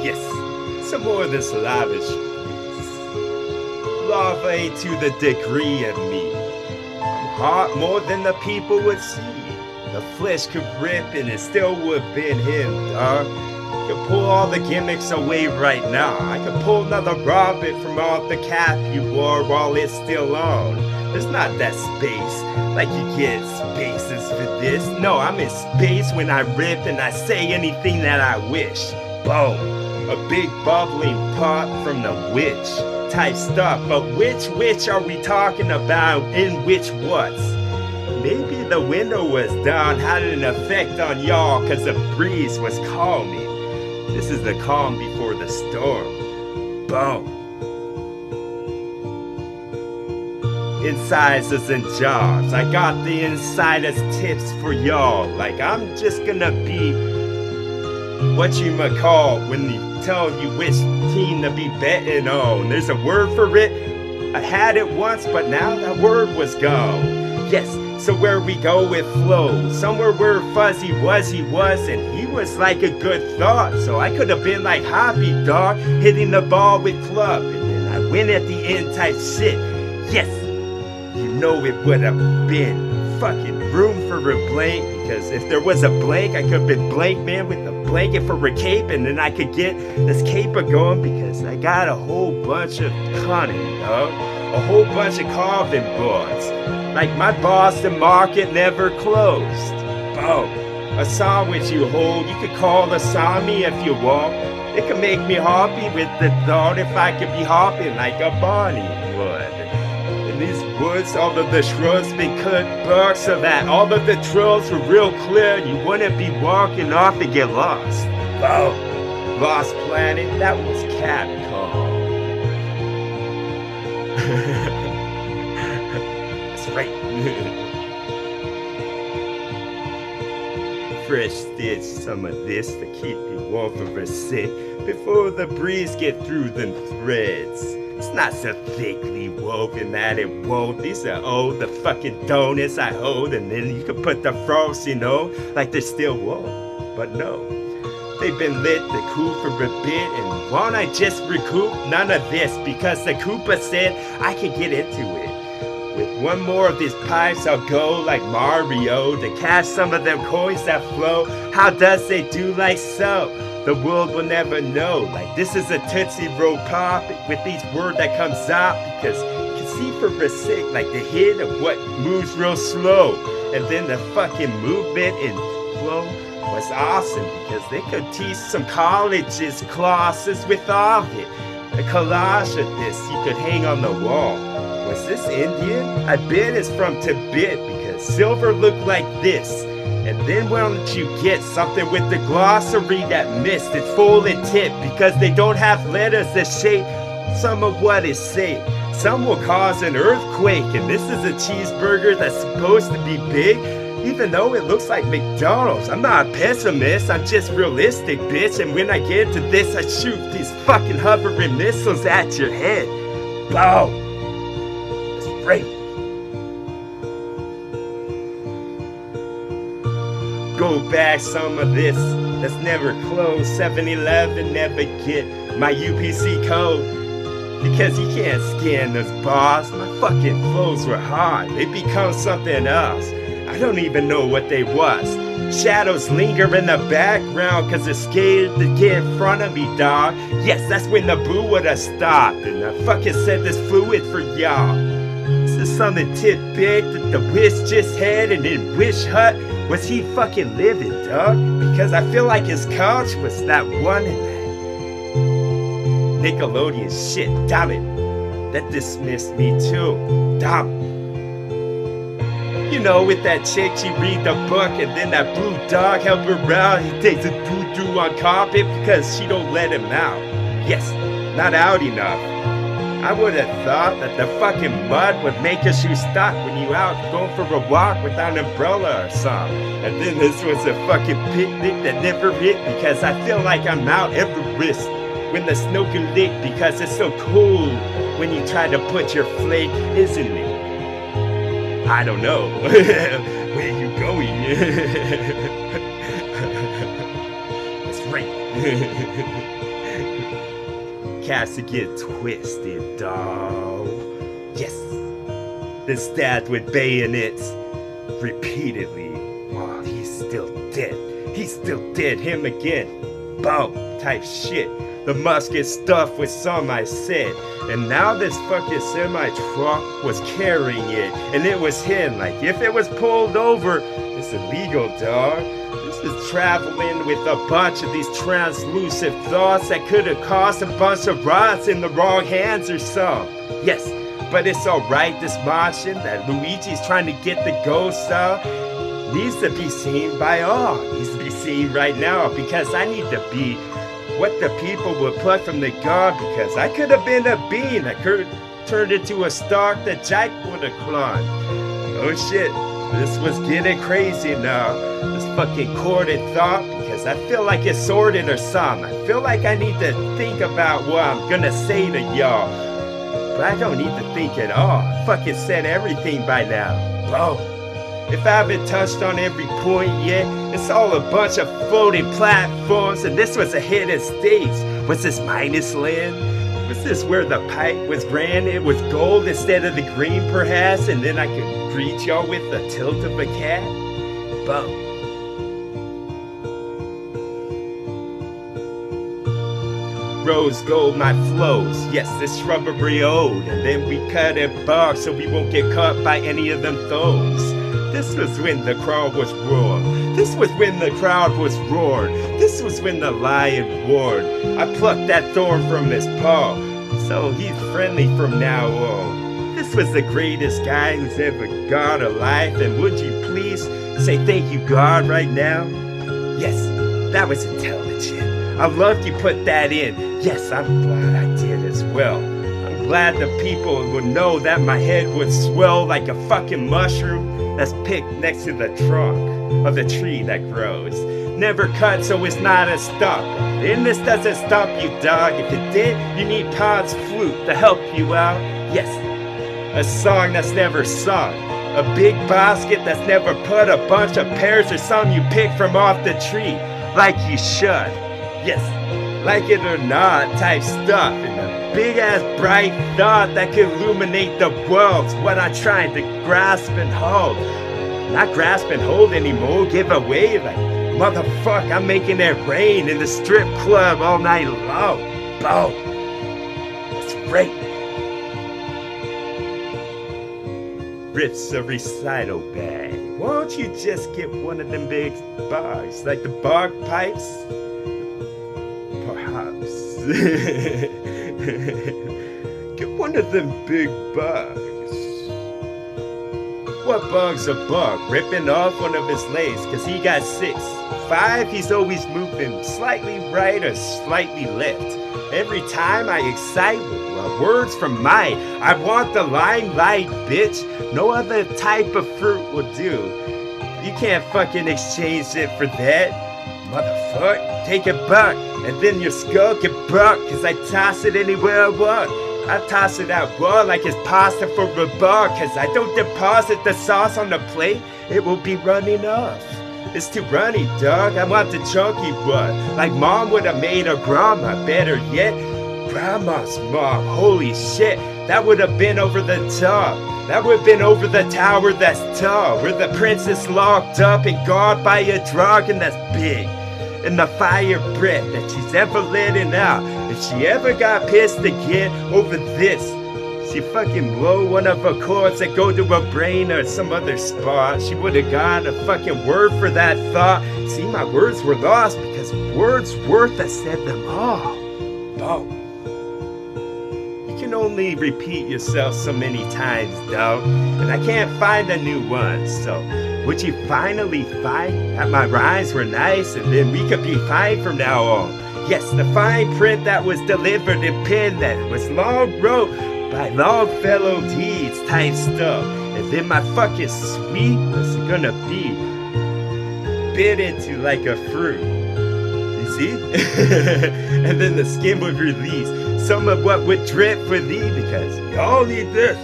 Yes, some more of this lavish lava to the degree of me. I'm hot more than the people would see. The flesh could rip and it still would have been him, dog. Could pull all the gimmicks away right now. I could pull another rabbit from off the cap you wore while it's still on. There's not that space, like you get spaces for this. No, I'm in space when I rip and I say anything that I wish. Boom. A big bubbling pot from the witch type stuff. But which witch are we talking about in which what's? Maybe the window was down had an effect on y'all cause the breeze was calming. This is the calm before the storm. Boom. Incisors and jaws. I got the insiders tips for y'all. Like I'm just gonna be what you might call when you tell you which team to be betting on. There's a word for it. I had it once, but now that word was gone. Yes, so where we go with flow. Somewhere where Fuzzy Wuzzy was, and he was like a good thought. So I could have been like Hoppy Dog, hitting the ball with club. And then I win at the end type shit. Yes, you know it would have been fucking room for a blank, because if there was a blank, I could have been blank man with a blanket for a cape, and then I could get this caper going because I got a whole bunch of cunning, dog. A whole bunch of carving boards. Like my Boston market never closed. Boom. A sandwich you hold, you could call a Sami if you want. It could make me happy with the thought if I could be hopping like a Bonnie would. These woods, all of the shrubs been cut back so that all of the trails were real clear and you wouldn't be walking off and get lost. Oh, Lost Planet, that was Capcom. That's right. Fresh stitch some of this to keep you warm for a sec before the breeze get through them threads. It's not so thickly woven that it won't. These are old, the fucking donuts I hold, and then you can put the frosting on like they're still warm. But no, they've been lit to cool for a bit, and won't I just recoup? None of this, because the Koopa said I could get into it. With one more of these pipes, I'll go like Mario to catch some of them coins that flow. How does they do like so? The world will never know. Like this is a Tootsie Roll pop with each word that comes out, because you can see for a sec like the hit of what moves real slow, and then the fucking movement and flow was awesome because they could teach some colleges classes with all of it. A collage of this you could hang on the wall. Was this Indian? I bet it's from Tibet because silver looked like this. And then why don't you get something with the glossary that missed its full intent, because they don't have letters that shape some of what is said. Some will cause an earthquake, and this is a cheeseburger that's supposed to be big, even though it looks like McDonald's. I'm not a pessimist, I'm just realistic, bitch. And when I get to this, I shoot these fucking hovering missiles at your head. Boom! That's right. Go back some of this that's never closed. 7-Eleven never get my UPC code, because you can't scan those bars. My fucking flows were hard. They become something else. I don't even know what they was. Shadows linger in the background cause they're scared to get in front of me, dog. Yes, that's when the boo would've stopped, and I fucking said this fluid for y'all. This is something tidbit that the Wish just had, and in Wish Hut, was he fucking living, dog? Because I feel like his couch was that one in that Nickelodeon shit, damn it. That dismissed me too, damn. You know, with that chick, she read the book, and then that blue dog help her out. He takes a doo-doo on carpet because she don't let him out. Yes, not out enough. I would have thought that the fucking mud would make your shoes stuck when you out going for a walk without an umbrella or something. And then this was a fucking picnic that never hit, because I feel like I'm Mount Everest when the snow can lick, because it's so cool when you try to put your flake, isn't it? I don't know. Where you going? That's right. cats to get twisted, dawg. Yes, then stabbed with bayonets repeatedly. Oh, he's still dead. He's still dead. Him again. Boom. Type shit. The musket stuffed with some, I said. And now this fucking semi-truck was carrying it. And it was him. Like, if it was pulled over, it's illegal, dog. This is traveling with a bunch of these translucent thoughts that could have caused a bunch of rods in the wrong hands or some. Yes, but it's alright, this Martian that Luigi's trying to get the ghost out needs to be seen by all. Needs to be seen right now because I need to be what the people would pluck from the god, because I could have been a bean that could have turned into a stalk that Jack would have clawed. Oh shit, this was getting crazy now. This fucking corded thought, because I feel like it's sorted or something. I feel like I need to think about what I'm gonna say to y'all. But I don't need to think at all. I fucking said everything by now. Bro. If I haven't touched on every point yet, it's all a bunch of floating platforms, and this was a hidden stage. Was this minus land? Was this where the pipe was ran? It was gold instead of the green perhaps, and then I could greet y'all with the tilt of a cat? Boom. Rose gold my flows, yes, this shrubbery old, and then we cut it bark so we won't get caught by any of them thorns. This was when the crowd was roared. This was when the crowd was roared. This was when the lion roared. I plucked that thorn from his paw, so he's friendly from now on. This was the greatest guy who's ever got a life, and would you please say thank you, God, right now? Yes, that was intelligent. I love you put that in. Yes, I'm glad I did as well. I'm glad the people would know that my head would swell like a fucking mushroom that's picked next to the trunk of the tree that grows. Never cut so it's not a stump. And this doesn't stump you, dog. If it did, you need Pod's flute to help you out. Yes, a song that's never sung. A big basket that's never put a bunch of pears or something you pick from off the tree. Like you should. Yes, like it or not type stuff. And a big ass bright thought that could illuminate the world's what I'm trying to grasp and hold. Not grasp and hold anymore, give away like motherfuck, I'm making it rain in the strip club all night long. Boom. That's right. Riff's a recital bag. Won't you just get one of them big bogs, like the bog pipes? Perhaps. Get one of them big bugs. What bug's a bug? Ripping off one of his legs, cause he got 6. 5, he's always moving slightly right or slightly left. Every time I excite with words from mine, I want the limelight, bitch. No other type of fruit will do. You can't fucking exchange it for that. Motherfucker, take a buck, and then your skull get broke, cause I toss it anywhere I want. I toss it out raw like it's pasta for a bar, cause I don't deposit the sauce on the plate, it will be running off. It's too runny, dog, I want the chunky one, like mom would have made her grandma, better yet, grandma's mom, holy shit, that would have been over the top. That would have been over the tower that's tall, where the princess locked up and guarded by a dragon that's big. And the fire breath that she's ever letting out. If she ever got pissed again over this, she fucking blow one of her cords that go to her brain or some other spot. She would have got a fucking word for that thought. See, my words were lost because Wordsworth said them all. Oh. You can only repeat yourself so many times, though. And I can't find a new one, so would you finally find that my rhymes were nice and then we could be fine from now on? Yes, the fine print that was delivered in pen that was long wrote by Longfellow deeds type stuff. And then my fucking sweet was gonna be bit into like a fruit. You see? And then the skin would release some of what would drip for thee because y'all need this.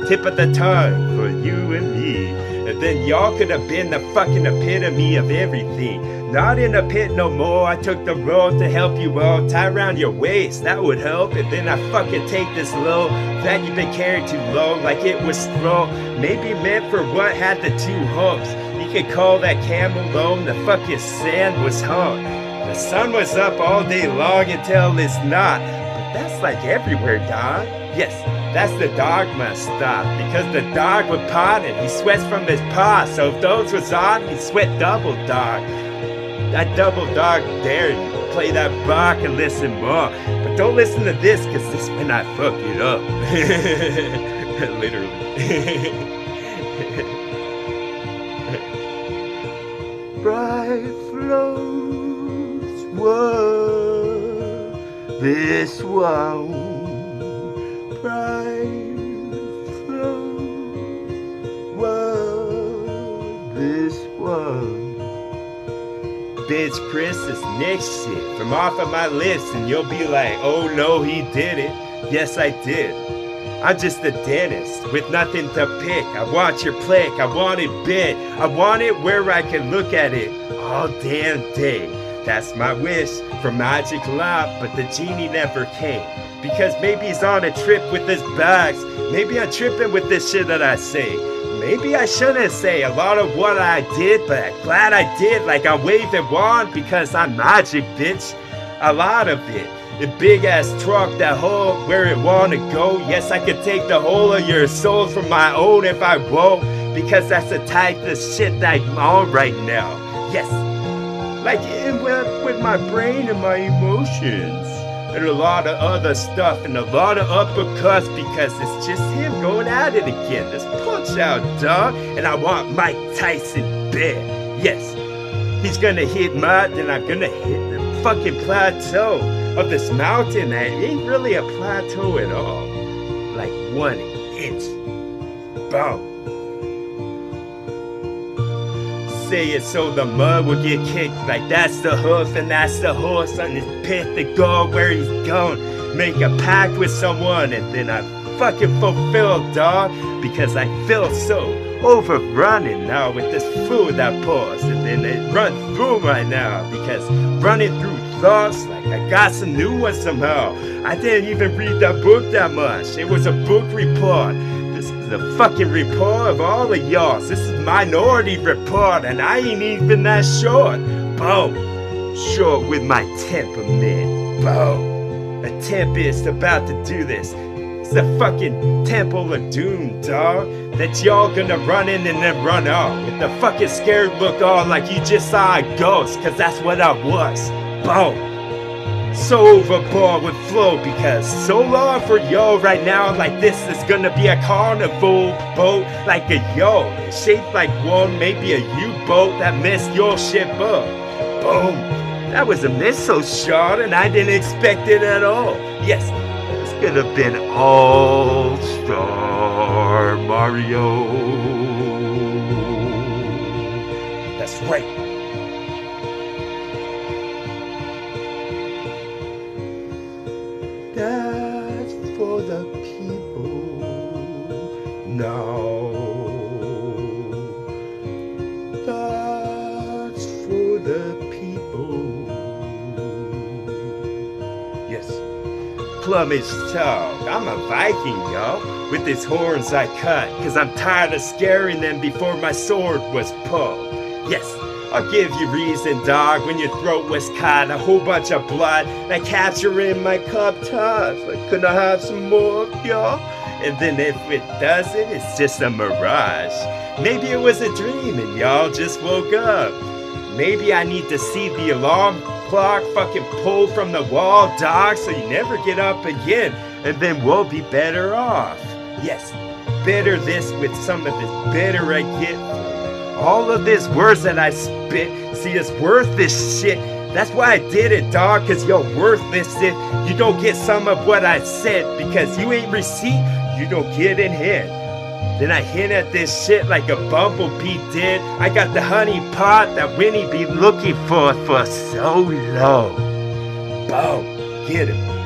Tip of the tongue for you and me. And then y'all could have been the fucking epitome of everything. Not in the pit no more. I took the road to help you all. Tie around your waist, that would help. And then I fucking take this load that you've been carrying too low, like it was straw. Maybe meant for what had the two humps. You could call that camel loam. The fucking sand was hung. The sun was up all day long until it's not. But that's like everywhere, dog. Yes, that's the dogma stuff. Because the dog would pot and he sweats from his paw. So if those was on, he sweat double, dog. That double dog dare you. Play that rock and listen more. But don't listen to this, cause this when I fuck it up. Literally. Bright flows were this one. Bright flows were this one. Bitch, Chris, this next shit from off of my lips, and you'll be like, oh no, he didn't. Yes, I did. I'm just a dentist with nothing to pick. I want your plick, I want it big. I want it where I can look at it all damn day. That's my wish for magic lamp, but the genie never came. Because maybe he's on a trip with his bags. Maybe I'm tripping with this shit that I say. Maybe I shouldn't say a lot of what I did, but I'm glad I did, like I'm waving wand because I'm magic, bitch. A lot of it. The big ass truck that hold where it wanna go. Yes, I could take the whole of your soul from my own if I won't, because that's the type of shit that I'm on right now. Yes, like with my brain and my emotions. And a lot of other stuff and a lot of uppercuts because it's just him going at it again. This punch out, dog. And I want Mike Tyson bad. Yes, he's gonna hit mud, then I'm gonna hit the fucking plateau of this mountain that ain't really a plateau at all. Like 1 inch. Boom. Say it so the mud will get kicked, like that's the hoof and that's the horse on his pit to go where he's going. Make a pact with someone and then I fucking fulfill, dog, because I feel so overrunning now with this food that pours, and then it runs through right now because running through thoughts like I got some new ones somehow. I didn't even read that book that much. It was a book report. This is the fucking report of all of y'all. This is Minority Report, and I ain't even that short. Boom. Short with my temperament. Boom. A tempest about to do this. It's the fucking Temple of Doom, dog. That y'all gonna run in and then run out. With the fucking scared look on like you just saw a ghost, cause that's what I was. Boom. So overboard with flow because so long for yo right now, like this is gonna be a carnival boat, like a yo shaped like one, maybe a U-boat that messed your ship up. Boom. That was a missile shot and I didn't expect it at all. Yes, this could have been All-Star Mario. That's right. That's for the people now. That's for the people. Yes. Plumage talk. I'm a Viking, y'all. With these horns I cut, cause I'm tired of scaring them before my sword was pulled. Yes. I'll give you reason, dog, when your throat was cut, a whole bunch of blood, like capture in my cup toss. Like, could I have some more, y'all? And then if it doesn't, it's just a mirage. Maybe it was a dream and y'all just woke up. Maybe I need to see the alarm clock fucking pulled from the wall, dog, so you never get up again, and then we'll be better off. Yes, better this with some of this bitter I get. All of these words that I spit, see, it's worth this shit. That's why I did it, dog, cause you're worth this shit. You don't get some of what I said, because you ain't receipt, you don't get in hand. Then I hint at this shit like a bumblebee did. I got the honey pot that Winnie be looking for so long. Boom, get him.